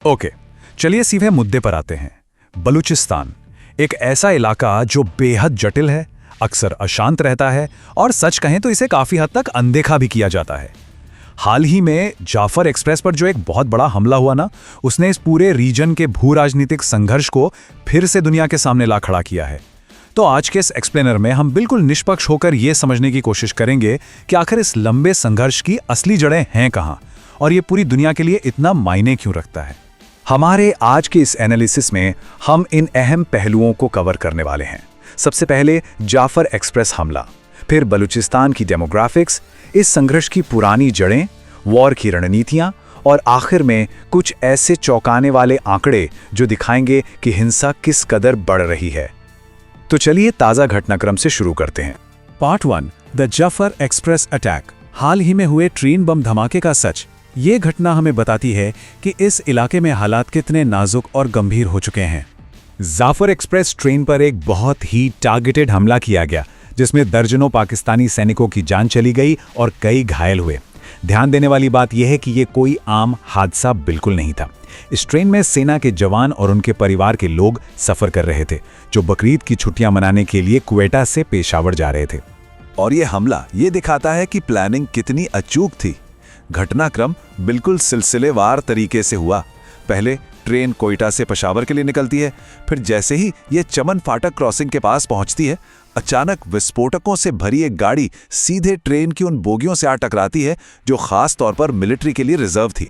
Okay, चलिए सीधे मुद्दे पर आते हैं। बलूचिस्तान एक ऐसा इलाका जो बेहद जटिल है, अक्सर अशांत रहता है और सच कहें तो इसे काफी हद तक अनदेखा भी किया जाता है। हाल ही में जाफर एक्सप्रेस पर जो एक बहुत बड़ा हमला हुआ ना, उसने इस पूरे रीजन के भू राजनीतिक संघर्ष को फिर से दुनिया के सामने ला खड़ा किया है। तो आज के इस एक्सप्लेनर में हम बिल्कुल निष्पक्ष होकर यह समझने की कोशिश करेंगे कि आखिर इस लंबे संघर्ष की असली जड़ें हैं कहां और ये पूरी दुनिया के लिए इतना मायने क्यों रखता है। हमारे आज के इस एनालिसिस में हम इन अहम पहलुओं को कवर करने वाले हैं। सबसे पहले जाफर एक्सप्रेस हमला, फिर बलूचिस्तान की डेमोग्राफिक्स, इस संघर्ष की पुरानी जड़ें, वॉर की रणनीतियां और आखिर में कुछ ऐसे चौंकाने वाले आंकड़े जो दिखाएंगे कि हिंसा किस कदर बढ़ रही है। तो चलिए ताज़ा घटनाक्रम से शुरू करते हैं। Part 1, the Jaffar express attack. हाल ही में हुए ट्रेन बम धमाके का सच। ये घटना हमें बताती है कि इस इलाके में हालात कितने नाजुक और गंभीर हो चुके हैं। जाफर एक्सप्रेस ट्रेन पर एक बहुत ही टारगेटेड हमला किया गया, जिसमें दर्जनों पाकिस्तानी सैनिकों की जान चली गई और कई घायल हुए। ध्यान देने वाली बात यह है कि यह कोई आम हादसा बिल्कुल नहीं था। इस ट्रेन में सेना के जवान और उनके परिवार के लोग सफर कर रहे थे, जो बकरीद की छुट्टियां मनाने के लिए क्वेटा से पेशावर जा रहे थे। और यह हमला ये दिखाता है कि प्लानिंग कितनी अचूक थी। घटनाक्रम बिल्कुल सिलसिलेवार तरीके से हुआ। पहले ट्रेन कोयटा से पेशावर के लिए निकलती है, फिर जैसे ही ये चमन फाटक क्रॉसिंग के पास पहुंचती है, अचानक विस्फोटकों से भरी एक गाड़ी सीधे ट्रेन की उन बोगियों से आ टकराती है जो खास तौर पर मिलिट्री के लिए रिजर्व थी।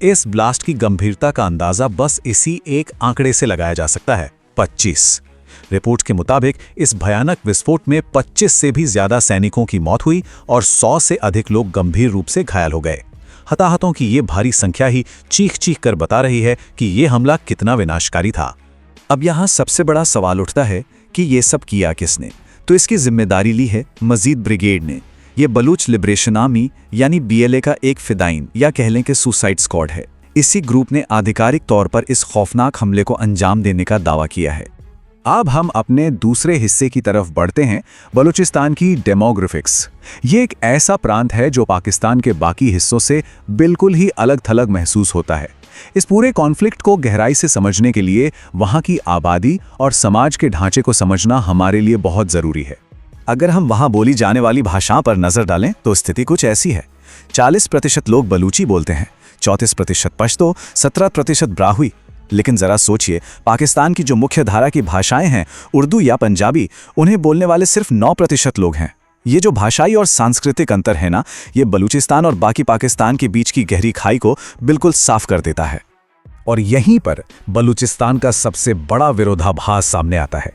इस ब्लास्ट की गंभीरता का अंदाजा बस इसी एक आंकड़े से लगाया जा सकता है, 25। रिपोर्ट्स के मुताबिक इस भयानक विस्फोट में 25 से भी ज्यादा सैनिकों की मौत हुई और 100 से अधिक लोग गंभीर रूप से घायल हो गए। हताहतों की ये भारी संख्या ही चीख चीख कर बता रही है कि ये हमला कितना विनाशकारी था। अब यहाँ सबसे बड़ा सवाल उठता है कि ये सब किया किसने। तो इसकी जिम्मेदारी ली है मजीद ब्रिगेड ने। ये बलूच लिबरेशन आर्मी यानी BLA का एक फिदाइन या कह लें कि सुसाइड स्क्वाड है। इसी ग्रुप ने आधिकारिक तौर पर इस खौफनाक हमले को अंजाम देने का दावा किया है। अब हम अपने दूसरे हिस्से की तरफ बढ़ते हैं, बलूचिस्तान की डेमोग्राफिक्स। ये एक ऐसा प्रांत है जो पाकिस्तान के बाकी हिस्सों से बिल्कुल ही अलग थलग महसूस होता है। इस पूरे कॉन्फ्लिक्ट को गहराई से समझने के लिए वहाँ की आबादी और समाज के ढांचे को समझना हमारे लिए बहुत ज़रूरी है। अगर हम वहाँ बोली जाने वाली भाषा पर नज़र डालें तो स्थिति कुछ ऐसी है। 40% लोग बलूची बोलते हैं, 34% पश्तो, 17% ब्राहुई। लेकिन जरा सोचिए, पाकिस्तान की जो मुख्य धारा की भाषाएं हैं, उर्दू या पंजाबी, उन्हें बोलने वाले सिर्फ 9% लोग हैं। ये जो भाषाई और सांस्कृतिक अंतर है ना, ये बलूचिस्तान और बाकी पाकिस्तान के बीच की गहरी खाई को बिल्कुल साफ कर देता है। और यहीं पर बलूचिस्तान का सबसे बड़ा विरोधाभास सामने आता है।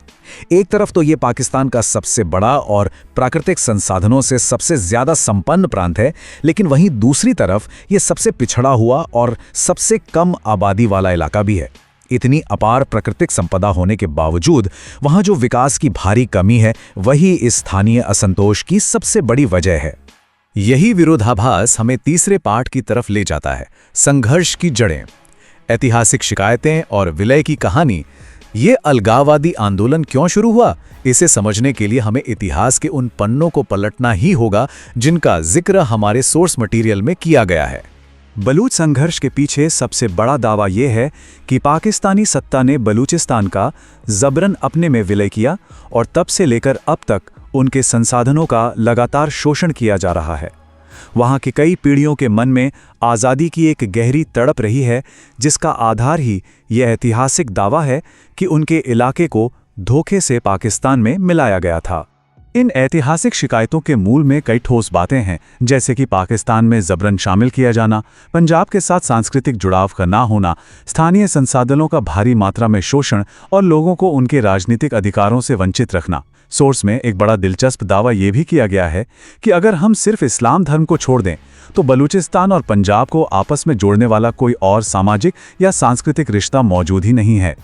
एक तरफ तो ये पाकिस्तान का सबसे बड़ा और प्राकृतिक संसाधनों से सबसे ज्यादा संपन्न प्रांत है, लेकिन वहीं दूसरी तरफ ये सबसे पिछड़ा हुआ और सबसे कम आबादी वाला इलाका भी है। इतनी अपार प्राकृतिक संपदा होने के बावजूद वहां जो विकास की भारी कमी है, वही इस स्थानीय असंतोष की सबसे बड़ी वजह है। यही विरोधाभास हमें तीसरे पार्ट की तरफ ले जाता है, संघर्ष की जड़ें। ऐतिहासिक शिकायतें और विलय की कहानी। ये अलगाववादी आंदोलन क्यों शुरू हुआ, इसे समझने के लिए हमें इतिहास के उन पन्नों को पलटना ही होगा जिनका जिक्र हमारे सोर्स मटेरियल में किया गया है। बलूच संघर्ष के पीछे सबसे बड़ा दावा यह है कि पाकिस्तानी सत्ता ने बलूचिस्तान का जबरन अपने में विलय किया और तब से लेकर अब तक उनके संसाधनों का लगातार शोषण किया जा रहा है। वहाँ की कई पीढ़ियों के मन में आज़ादी की एक गहरी तड़प रही है, जिसका आधार ही यह ऐतिहासिक दावा है कि उनके इलाके को धोखे से पाकिस्तान में मिलाया गया था। इन ऐतिहासिक शिकायतों के मूल में कई ठोस बातें हैं, जैसे कि पाकिस्तान में जबरन शामिल किया जाना, पंजाब के साथ सांस्कृतिक जुड़ाव का ना होना, स्थानीय संसाधनों का भारी मात्रा में शोषण और लोगों को उनके राजनीतिक अधिकारों से वंचित रखना। सोर्स में एक बड़ा दिलचस्प दावा यह भी किया गया है कि अगर हम सिर्फ इस्लाम धर्म को छोड़ दें तो बलूचिस्तान और पंजाब को आपस में जोड़ने वाला कोई और सामाजिक या सांस्कृतिक रिश्ता मौजूद ही नहीं है।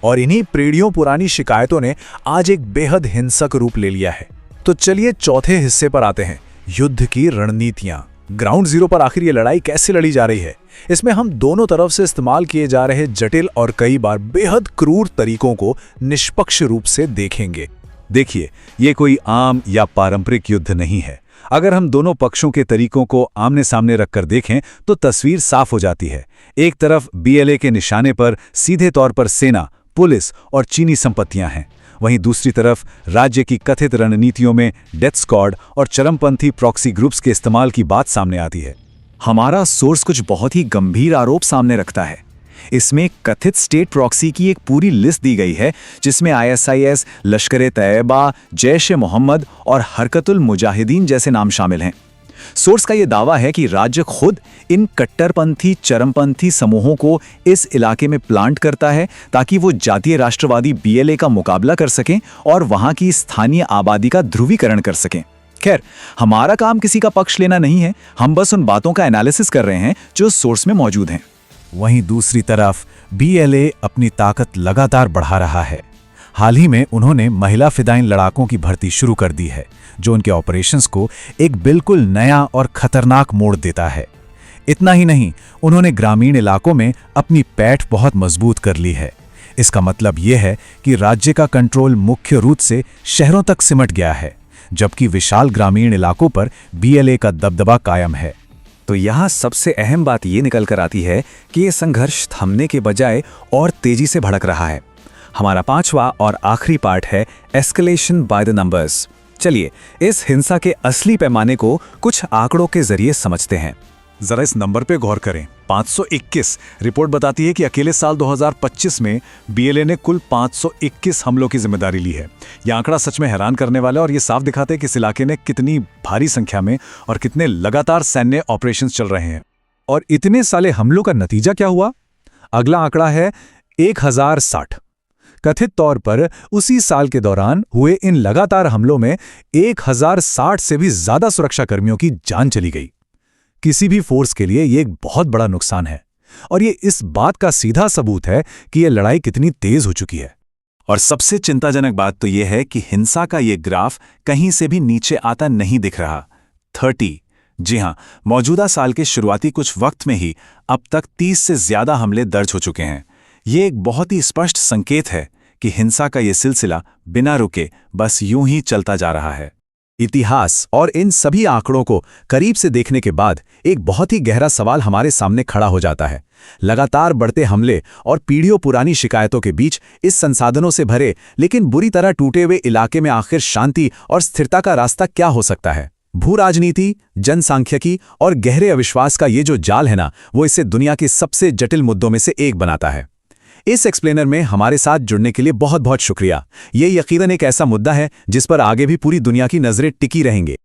और इन्हीं पीढ़ियों पुरानी शिकायतों ने आज एक बेहद हिंसक रूप ले लिया है। तो चलिए चौथे हिस्से पर आते हैं, युद्ध की रणनीतियां। ग्राउंड जीरो पर आखिर ये लड़ाई कैसे लड़ी जा रही है, इसमें हम दोनों तरफ से इस्तेमाल किए जा रहे जटिल और कई बार बेहद क्रूर तरीकों को निष्पक्ष रूप से देखेंगे। देखिए, ये कोई आम या पारंपरिक युद्ध नहीं है, अगर हम दोनों पक्षों के तरीकों को आमने सामने रखकर देखें तो तस्वीर साफ हो जाती है। एक तरफ बीएलए के निशाने पर सीधे तौर पर सेना, पुलिस और चीनी संपत्तियां हैं, वहीं दूसरी तरफ राज्य की कथित रणनीतियों में डेथ स्क्वाड और चरमपंथी प्रॉक्सी ग्रुप्स के इस्तेमाल की बात सामने आती है। हमारा सोर्स कुछ बहुत ही गंभीर आरोप सामने रखता है। इसमें कथित स्टेट प्रॉक्सी की एक पूरी लिस्ट दी गई है, जिसमें आईएसआईएस, लश्कर-ए-तैयबा, जैश-ए-मोहम्मद और हरकतुल मुजाहिदीन जैसे नाम शामिल हैं। सोर्स का यह दावा है कि राज्य खुद इन कट्टरपंथी चरमपंथी समूहों को इस इलाके में प्लांट करता है ताकि वो जातीय राष्ट्रवादी बीएलए का मुकाबला कर सकें और वहां की स्थानीय आबादी का ध्रुवीकरण कर सकें। खैर, हमारा काम किसी का पक्ष लेना नहीं है, हम बस उन बातों का एनालिसिस कर रहे हैं जो सोर्स में मौजूद हैं। वहीं दूसरी तरफ बीएलए अपनी ताकत लगातार बढ़ा रहा है। हाल ही में उन्होंने महिला फिदाइन लड़ाकों की भर्ती शुरू कर दी है, जो उनके ऑपरेशंस को एक बिल्कुल नया और खतरनाक मोड़ देता है। इतना ही नहीं, उन्होंने ग्रामीण इलाकों में अपनी पैठ बहुत मजबूत कर ली है। इसका मतलब यह है कि राज्य का कंट्रोल मुख्य रूप से शहरों तक सिमट गया है, जबकि विशाल ग्रामीण इलाकों पर बीएलए का दबदबा कायम है। तो यहाँ सबसे अहम बात ये निकल कर आती है कि ये संघर्ष थमने के बजाय और तेजी से भड़क रहा है। हमारा 5वां और आखिरी पार्ट है एस्केलेशन बाय द नंबर्स। चलिए इस हिंसा के असली पैमाने को कुछ आंकड़ों के जरिए समझते हैं। जरा इस नंबर पे गौर करें, 521। रिपोर्ट बताती है कि अकेले साल 2025 में बीएलए ने कुल 521 हमलों की जिम्मेदारी ली है। यह आंकड़ा सच में हैरान करने वाला है और ये साफ दिखाते हैं कि इस इलाके ने कितनी भारी संख्या में और कितने लगातार सैन्य ऑपरेशंस चल रहे हैं। और इतने साले हमलों का नतीजा क्या हुआ? अगला आंकड़ा है 1060। कथित तौर पर उसी साल के दौरान हुए इन लगातार हमलों में 1060 से भी ज्यादा सुरक्षाकर्मियों की जान चली गई। किसी भी फोर्स के लिए ये एक बहुत बड़ा नुकसान है और ये इस बात का सीधा सबूत है कि ये लड़ाई कितनी तेज हो चुकी है। और सबसे चिंताजनक बात तो ये है कि हिंसा का ये ग्राफ कहीं से भी नीचे आता नहीं दिख रहा। 30, जी हां, मौजूदा साल के शुरुआती कुछ वक्त में ही अब तक 30 से ज्यादा हमले दर्ज हो चुके हैं। ये एक बहुत ही स्पष्ट संकेत है कि हिंसा का ये सिलसिला बिना रुके बस यूं ही चलता जा रहा है। इतिहास और इन सभी आंकड़ों को करीब से देखने के बाद एक बहुत ही गहरा सवाल हमारे सामने खड़ा हो जाता है। लगातार बढ़ते हमले और पीढ़ियों पुरानी शिकायतों के बीच इस संसाधनों से भरे लेकिन बुरी तरह टूटे हुए इलाके में आखिर शांति और स्थिरता का रास्ता क्या हो सकता है? भू राजनीति, जनसांख्यिकी और गहरे अविश्वास का ये जो जाल है ना, वो इसे दुनिया के सबसे जटिल मुद्दों में से एक बनाता है। इस एक्सप्लेनर में हमारे साथ जुड़ने के लिए बहुत बहुत शुक्रिया। ये यकीनन एक ऐसा मुद्दा है जिस पर आगे भी पूरी दुनिया की नजरें टिकी रहेंगे।